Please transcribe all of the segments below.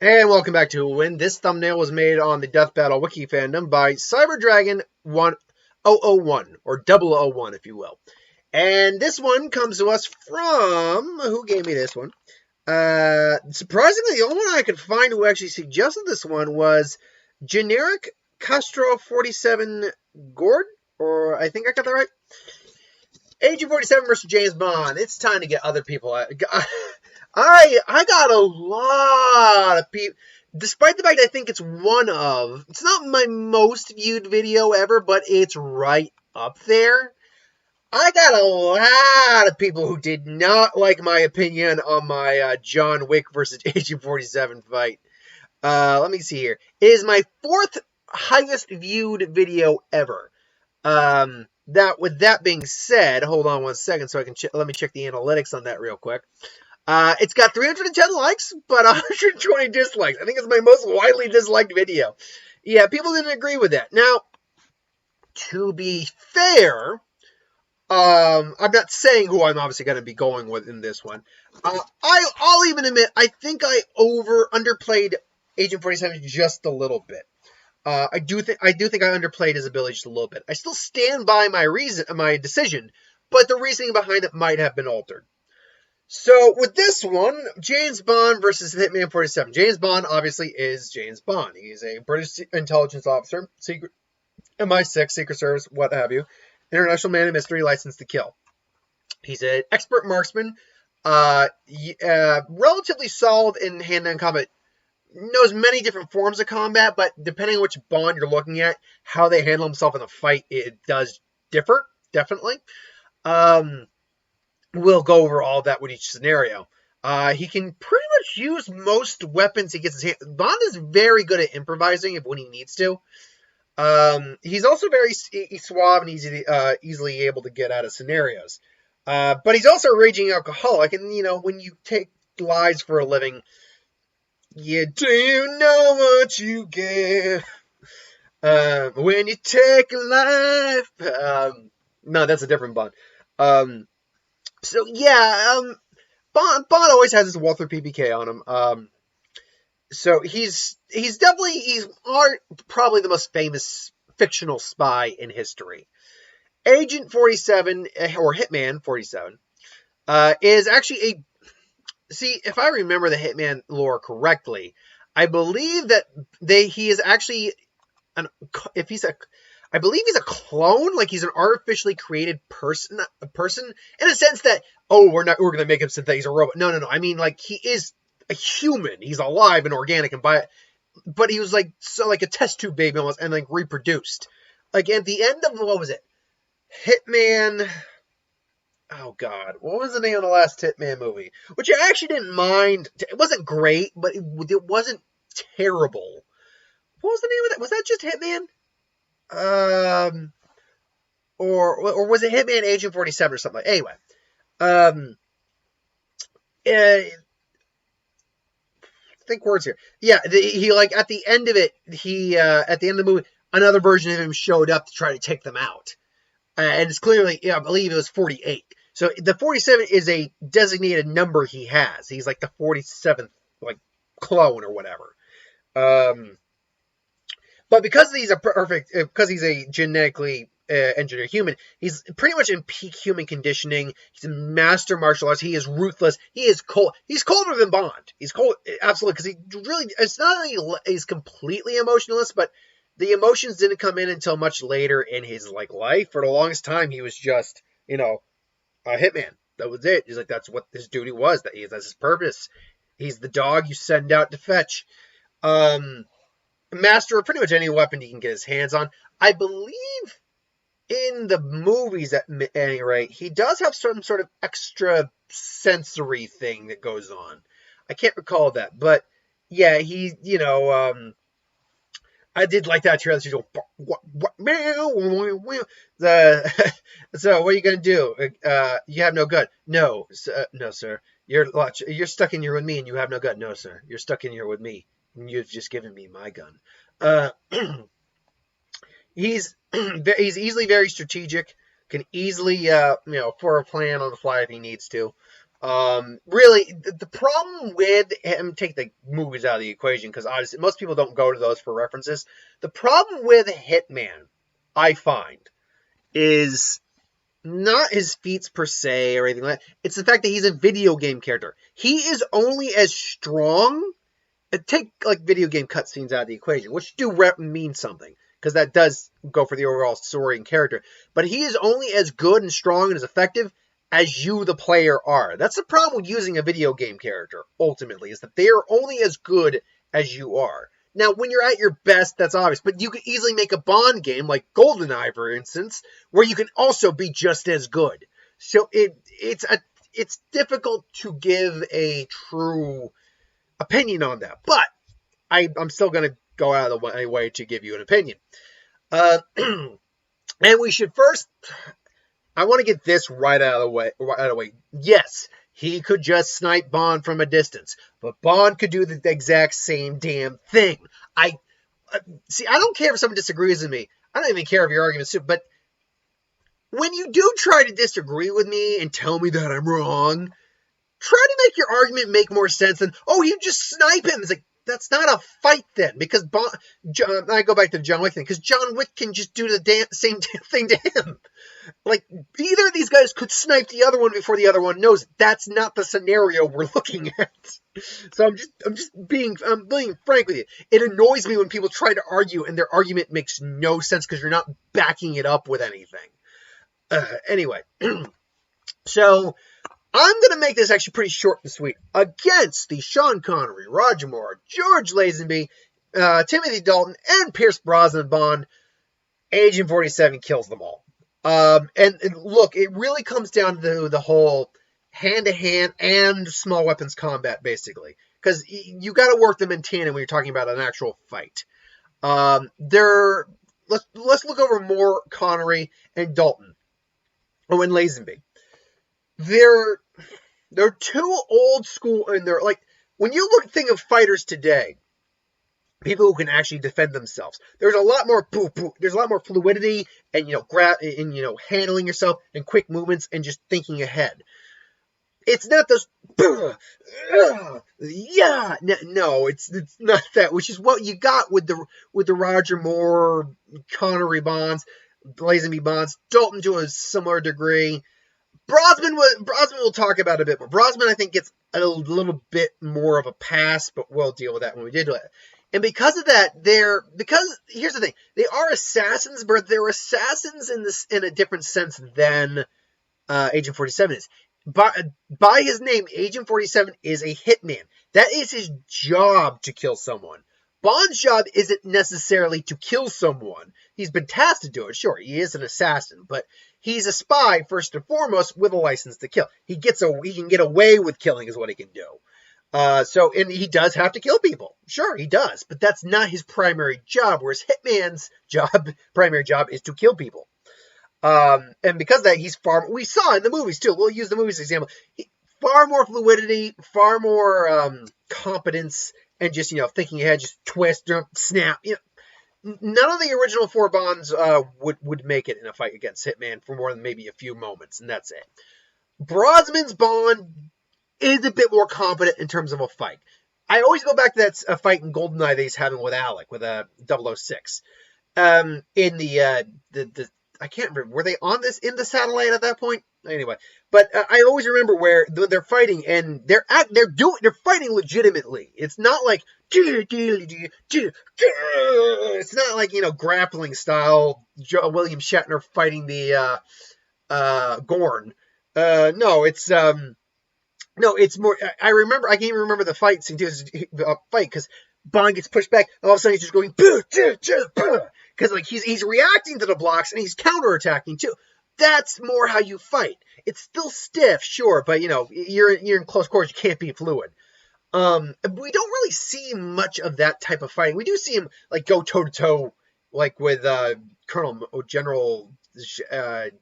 And welcome back to Win. This thumbnail was made on the Death Battle Wiki fandom by CyberDragon1001, or 001 if you will. And this one comes to us from, who gave me this one? Surprisingly, the only one I could find who actually suggested this one was Generic Castro 47 Gord, or I think I got that right. Agent 47 versus James Bond. It's time to get other people. I got a lot of people. Despite the fact I think it's not my most viewed video ever, but it's right up there. I got a lot of people who did not like my opinion on my John Wick versus Agent 47 fight. Let me see here. It is my fourth highest viewed video ever. With that being said, hold on one second so I can let me check the analytics on that real quick. It's got 310 likes, but 120 dislikes. I think it's my most widely disliked video. Yeah, people didn't agree with that. Now, to be fair, I'm not saying who I'm obviously going to be going with in this one. I'll even admit, I think I underplayed Agent 47 just a little bit. I do think I underplayed his ability just a little bit. I still stand by my decision, but the reasoning behind it might have been altered. So with this one, James Bond versus Hitman 47. James Bond obviously is James Bond. He's a British intelligence officer, MI6, Secret Service, what have you. International man of mystery, licensed to kill. He's an expert marksman, relatively solid in hand-to-hand combat. Knows many different forms of combat, but depending on which Bond you're looking at, how they handle himself in the fight, it does differ, definitely. We'll go over all that with each scenario. He can pretty much use most weapons he gets his hand. Bond is very good at improvising when he needs to. He's also very suave and easily able to get out of scenarios. But he's also a raging alcoholic, and when you take lies for a living, you do know what you get when you take a life. No, that's a different Bond. So yeah, Bond always has his Walther PPK on him. So he's probably the most famous fictional spy in history. Agent 47 or Hitman 47 is actually if I remember the Hitman lore correctly, I believe that he is actually I believe he's a clone, like he's an artificially created person in a sense that, we're going to make him synthetic, he's a robot. No. I mean, like, he is a human. He's alive and organic, but he was like a test tube baby almost, and like reproduced. Like at the end of, what was it? Hitman. Oh God, what was the name of the last Hitman movie? Which I actually didn't mind. It wasn't great, but it wasn't terrible. What was the name of that? Was that just Hitman? Or was it Hitman Agent 47 or something? Anyway, think words here. Yeah, he like at the end of it, at the end of the movie, another version of him showed up to try to take them out, and it's clearly, I believe it was 48. So the 47 is a designated number he has. He's like the 47th like clone or whatever. But because he's a genetically engineered human, he's pretty much in peak human conditioning. He's a master martial arts. He is ruthless. He is cold. He's colder than Bond. He's cold, absolutely, because it's not only he's completely emotionless, but the emotions didn't come in until much later in his life. For the longest time, he was just, a hitman. That was it. He's like, that's what his duty was. That's his purpose. He's the dog you send out to fetch. Master of pretty much any weapon he can get his hands on. I believe in the movies, at any rate, he does have some sort of extra sensory thing that goes on. I can't recall that, but yeah, I did like that trailer. So what are you gonna do? You have no gun. No, no, sir. You're stuck in here with me, and you have no gun. No, sir. You're stuck in here with me. You've just given me my gun. He's easily very strategic. Can easily, for a plan on the fly if he needs to. Really, the problem with him, take the movies out of the equation, because honestly, most people don't go to those for references. The problem with Hitman, I find, is not his feats per se or anything like that. It's the fact that he's a video game character. He is only as strong. Take like video game cutscenes out of the equation, which do mean something, because that does go for the overall story and character. But he is only as good and strong and as effective as you, the player, are. That's the problem with using a video game character, ultimately, is that they are only as good as you are. Now, when you're at your best, that's obvious, but you could easily make a Bond game, like GoldenEye, for instance, where you can also be just as good. So it's difficult to give a true opinion on that, but I'm still going to go out of the way to give you an opinion. And we should first, I want to get this right out of the way. Yes, he could just snipe Bond from a distance, but Bond could do the exact same damn thing. I don't care if someone disagrees with me. I don't even care if your argument's stupid, but when you do try to disagree with me and tell me that I'm wrong, try to make your argument make more sense than, oh, you just snipe him. It's like, that's not a fight then, because I go back to the John Wick thing, because John Wick can just do the same thing to him. Like, either of these guys could snipe the other one before the other one knows it. That's not the scenario we're looking at. So I'm just being frank with you. It annoys me when people try to argue and their argument makes no sense because you're not backing it up with anything. Anyway, so I'm going to make this actually pretty short and sweet. Against the Sean Connery, Roger Moore, George Lazenby, Timothy Dalton, and Pierce Brosnan Bond, Agent 47 kills them all. And look, it really comes down to the whole hand-to-hand and small weapons combat, basically. Because you got to work them in tandem when you're talking about an actual fight. Let's look over Moore, Connery, and Dalton. Oh, and Lazenby. They're too old school, and they're like, when you think of fighters today, people who can actually defend themselves, there's a lot more there's a lot more fluidity and handling yourself and quick movements and just thinking ahead. It's not those yeah, no, it's not that, which is what you got with the Roger Moore, Connery Bonds, Lazenby Bonds, Dalton to a similar degree. Brosnan we'll talk about a bit more. Brosnan, I think, gets a little bit more of a pass, but we'll deal with that when we get to it. And because of that, here's the thing. They are assassins, but they're assassins in a different sense than Agent 47 is. By his name, Agent 47 is a hitman. That is his job, to kill someone. Bond's job isn't necessarily to kill someone. He's been tasked to do it, sure. He is an assassin, but he's a spy, first and foremost, with a license to kill. He can get away with killing is what he can do. And he does have to kill people. Sure, he does. But that's not his primary job, whereas Hitman's primary job is to kill people. And because of that, we saw in the movies too, we'll use the movies as an example, far more fluidity, far more competence, and just, thinking ahead, just twist, jump, snap. None of the original four Bonds would make it in a fight against Hitman for more than maybe a few moments, and that's it. Brosnan's Bond is a bit more competent in terms of a fight. I always go back to that fight in GoldenEye that he's having with Alec, with 006. In the I can't remember, were they in the satellite at that point? Anyway, but I always remember where they're fighting and they're fighting legitimately. It's not like it's not like grappling style William Shatner fighting the Gorn. No, it's more. I can't even remember the fight scene too. Fight because Bond gets pushed back. All of a sudden he's just going because he's reacting to the blocks and he's counterattacking too. That's more how you fight. It's still stiff, sure, but you're in close quarters. You can't be fluid. We don't really see much of that type of fighting. We do see him go toe to toe, with General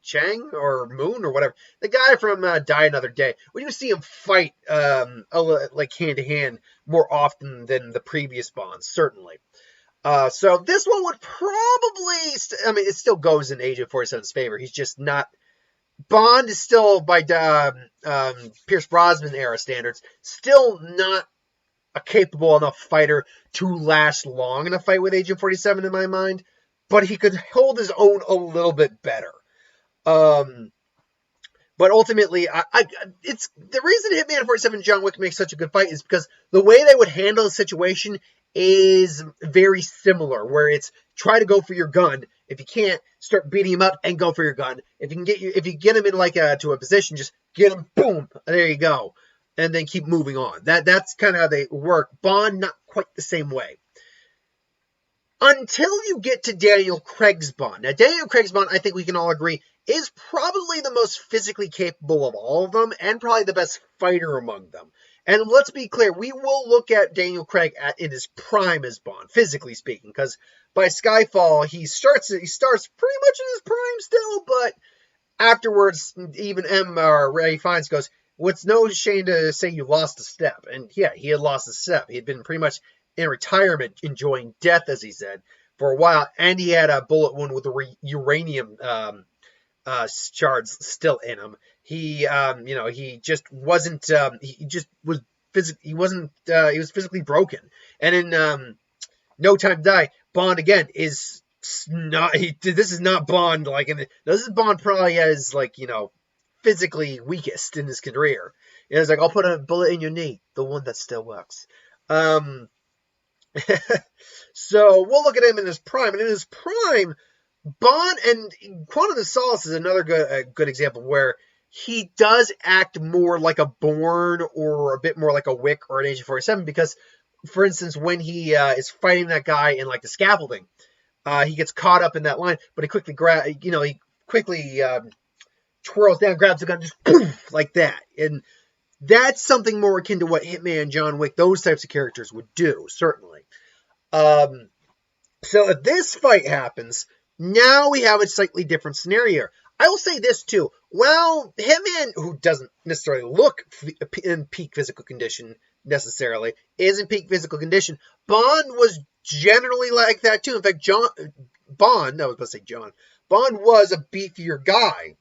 Chang or Moon or whatever, the guy from Die Another Day. We do see him fight hand to hand more often than the previous Bonds, certainly. So this one would probably, it still goes in Agent 47's favor. He's just not Bond is still, by Pierce Brosnan era standards, still not a capable enough fighter to last long in a fight with Agent 47 in my mind, but he could hold his own a little bit better. Um, but ultimately, it's the reason Hitman 47 and John Wick make such a good fight is because the way they would handle the situation is very similar, where it's try to go for your gun. If you can't, start beating him up and go for your gun. If you get him in to a position, just get him, boom, there you go, and then keep moving on. That's kind of how they work. Bond, not quite the same way. Until you get to Daniel Craig's Bond. Now, Daniel Craig's Bond, I think we can all agree, is probably the most physically capable of all of them, and probably the best fighter among them. And let's be clear, we will look at Daniel Craig in his prime as Bond, physically speaking, because by Skyfall, he starts pretty much in his prime still, but afterwards, even Ray Fiennes goes, "What's no shame to say you lost a step." And yeah, he had lost a step. He had been pretty much in retirement, enjoying death, as he said, for a while, and he had a bullet wound with the uranium shards still in him. He, he just wasn't. He just was he wasn't. He was physically broken. And in No Time to Die, Bond again is not. This is not Bond this is Bond probably as physically weakest in his career. It's like, I'll put a bullet in your knee, the one that still works. So we'll look at him in his prime, and in his prime, Bond and Quantum of Solace is another good example where he does act more like a Bourne or a bit more like a Wick or an Agent 47 because, for instance, when he is fighting that guy in the scaffolding, he gets caught up in that line, but he quickly twirls down, grabs the gun, just poof, like that, and that's something more akin to what Hitman, John Wick, those types of characters would do, certainly. So if this fight happens, now we have a slightly different scenario. I will say this too. Well, Hitman, who doesn't necessarily look in peak physical condition necessarily, is in peak physical condition. Bond was generally like that too. In fact, Bond was a beefier guy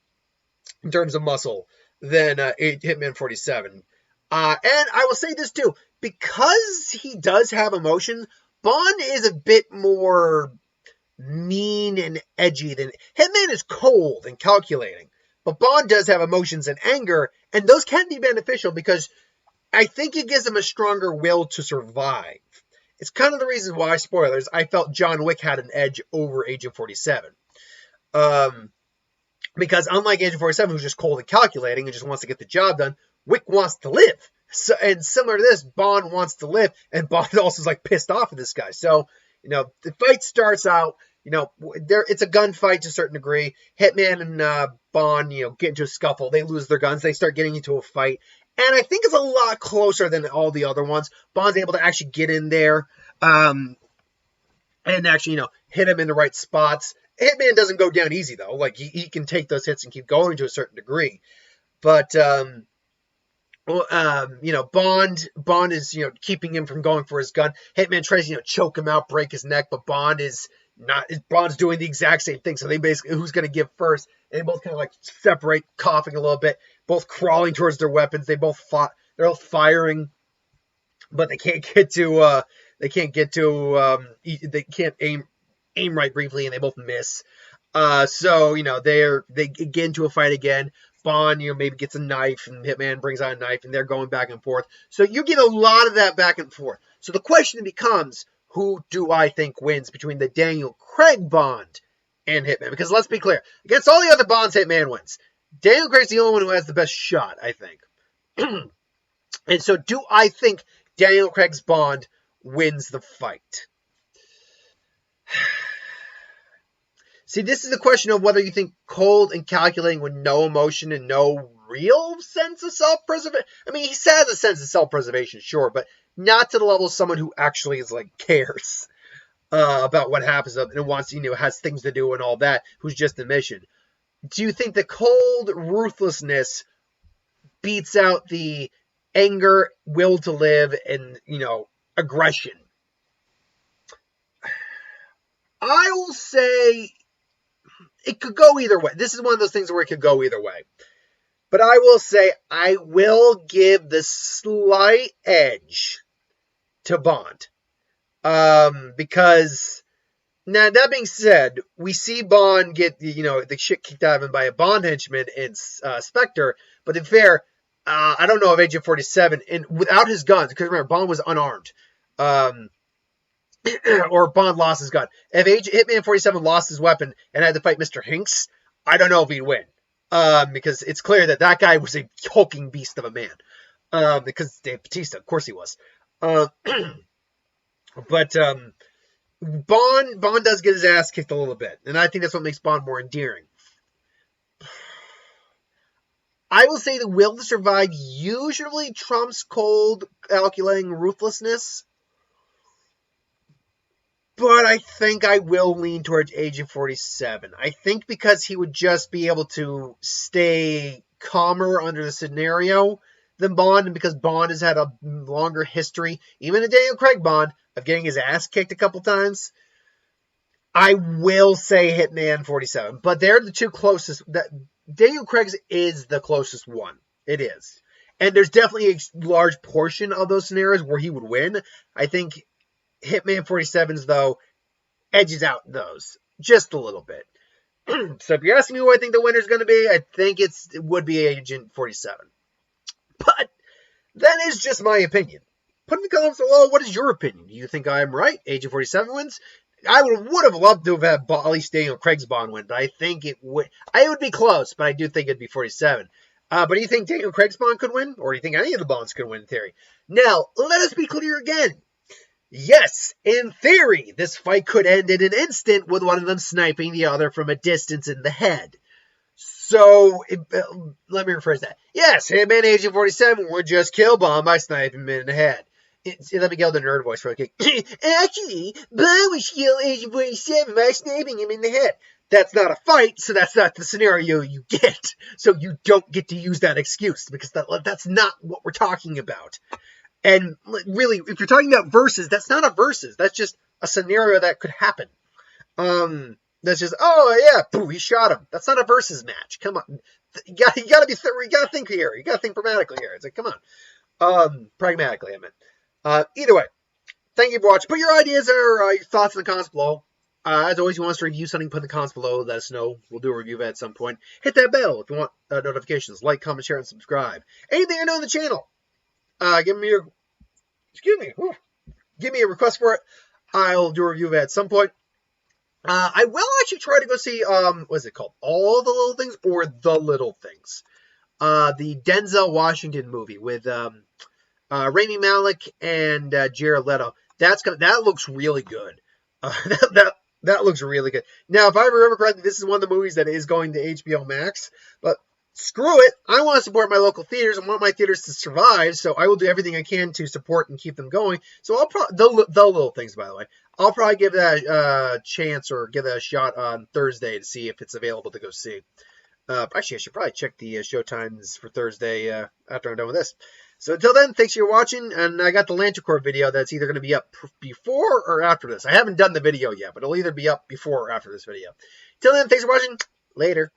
in terms of muscle than Hitman 47. And I will say this too. Because he does have emotions, Bond is a bit more mean and edgy than Hitman is cold and calculating, but Bond does have emotions and anger, and those can be beneficial because I think it gives him a stronger will to survive. It's kind of the reason why, spoilers, I felt John Wick had an edge over Agent 47. Because unlike Agent 47, who's just cold and calculating and just wants to get the job done, Wick wants to live. So, and similar to this, Bond wants to live, and Bond also is pissed off at this guy. So, the fight starts out, it's a gunfight to a certain degree. Hitman and Bond, get into a scuffle. They lose their guns. They start getting into a fight. And I think it's a lot closer than all the other ones. Bond's able to actually get in there and actually, hit him in the right spots. Hitman doesn't go down easy, though. He can take those hits and keep going to a certain degree. But, Bond is, keeping him from going for his gun. Hitman tries to, choke him out, break his neck, but Bond's doing the exact same thing. So they basically, who's going to give first? And they both kind of separate, coughing a little bit, both crawling towards their weapons. They're both firing, but they can't aim right briefly, and they both miss. So they get into a fight again. Bond, maybe gets a knife, and Hitman brings out a knife, and they're going back and forth. So you get a lot of that back and forth. So the question becomes, who do I think wins between the Daniel Craig Bond and Hitman? Because let's be clear, against all the other Bonds, Hitman wins. Daniel Craig's the only one who has the best shot, I think. And so do I think Daniel Craig's Bond wins the fight? See, this is the question of whether you think cold and calculating with no emotion and no real sense of self-preservation. I mean, he has a sense of self-preservation, sure, but not to the level of someone who actually cares about what happens and wants, has things to do and all that, who's just a mission. Do you think the cold ruthlessness beats out the anger, will to live, and, aggression? I will say it could go either way. This is one of those things where it could go either way. But I will say I will give the slight edge to Bond. Because now that being said, we see Bond get the shit kicked out of him by a Bond henchman in Spectre. But to be fair, I don't know if Agent 47 and without his guns, because remember Bond was unarmed. Or Bond lost his gun. If Hitman 47 lost his weapon and had to fight Mr. Hinks, I don't know if he'd win. Because it's clear that guy was a hulking beast of a man. Because Dave Bautista, of course he was. But Bond does get his ass kicked a little bit, and I think that's what makes Bond more endearing. I will say the will to survive usually trumps cold, calculating ruthlessness. But I think I will lean towards Agent 47. I think because he would just be able to stay calmer under the scenario than Bond, and because Bond has had a longer history, even a Daniel Craig Bond, of getting his ass kicked a couple times, I will say Hitman 47. But they're the two closest. Daniel Craig's is the closest one. It is. And there's definitely a large portion of those scenarios where he would win. I think Hitman 47's, though, edges out those just a little bit. So if you're asking me who I think the winner's going to be, I think it would be Agent 47. But that is just my opinion. Put in the comments below, what is your opinion? Do you think I'm right? Agent 47 wins? I would have loved to have had at least Daniel Craig's Bond win, but I think it would be close, but I do think it'd be 47. But do you think Daniel Craig's Bond could win? Or do you think any of the Bonds could win in theory? Now, let us be clear again. Yes, in theory, this fight could end in an instant with one of them sniping the other from a distance in the head. So, let me rephrase that. Yes, Hitman Agent 47 would just kill Bond by sniping him in the head. Let me go the nerd voice for a quick. Actually, Bond would kill Agent 47 by sniping him in the head. That's not a fight, so that's not the scenario you get. So you don't get to use that excuse, because that's not what we're talking about. And really, if you're talking about versus, that's not a versus. That's just a scenario that could happen. That's just, oh yeah, boo, he shot him. That's not a versus match. Come on, you gotta think here. You gotta think pragmatically here. It's like, come on, pragmatically, I meant. Either way, thank you for watching. Put your ideas or your thoughts in the comments below. As always, you want us to review something, put in the comments below. Let us know. We'll do a review of it at some point. Hit that bell if you want notifications. Like, comment, share, and subscribe. Anything I know on the channel. Give me a request for it. I'll do a review of it at some point. I will actually try to go see, what is it called? All the Little Things or The Little Things? The Denzel Washington movie with Rami Malek and Jared Leto. That looks really good. That looks really good. Now, if I remember correctly, this is one of the movies that is going to HBO Max, but screw it. I want to support my local theaters. I want my theaters to survive, so I will do everything I can to support and keep them going. So I'll the Little Things, by the way. I'll probably give that a chance or give that a shot on Thursday to see if it's available to go see. Actually, I should probably check the show times for Thursday after I'm done with this. So until then, thanks for watching, and I got the Lantern Corps video that's either going to be up before or after this. I haven't done the video yet, but it'll either be up before or after this video. Till then, thanks for watching. Later.